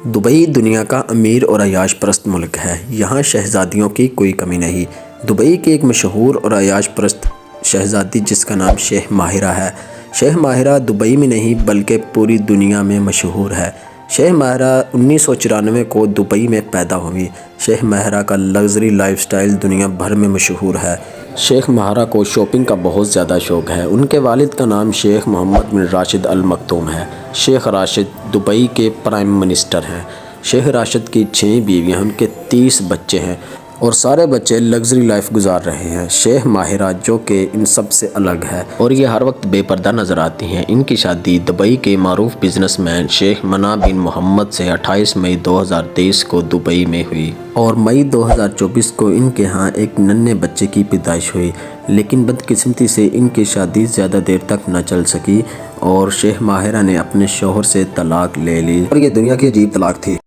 Dubai دنیا کا امیر اور عیاش پرست ملک ہے۔ یہاں شہزادیوں کی کوئی کمی نہیں۔ دبئی کی ایک مشہور اور عیاش پرست شہزادی جس کا نام شیخ ماہرہ ہے۔ شیخ ماہرہ دبئی میں نہیں بلکہ پوری دنیا میں مشہور ہے۔ شیخ ماہرہ 1994 کو دبئی میں پیدا ہوئی۔ شیخ ماہرہ کا لگژری لائف سٹائل دنیا بھر میں مشہور ہے۔ شیخ ماہرہ کو شاپنگ کا بہت زیادہ شوق ہے۔ ان کے والد کا نام شیخ محمد بن راشد ال مکتوم ہے۔ شیخ راشد دبئی کے پرائم منسٹر ہیں۔ شیخ راشد کی 6 بیویاں ہیں، ان کے 30 بچے ہیں اور سارے بچے لگژری لائف گزار رہے ہیں۔ شیخ ماہرہ جو کہ ان سب سے الگ ہے اور یہ ہر وقت بے پردہ نظر آتی ہیں۔ ان کی شادی دبئی کے معروف بزنس مین شیخ مناع بن محمد سے 28 مئی 2023 کو دبئی میں ہوئی اور مئی 2024 کو ان کے ہاں ایک ننھے بچے کی پیدائش ہوئی، لیکن بدقسمتی سے ان کی شادی زیادہ دیر تک نہ چل سکی اور شیخ ماہرہ نے اپنے شوہر سے طلاق لے لی اور یہ دنیا کی عجیب طلاق تھی۔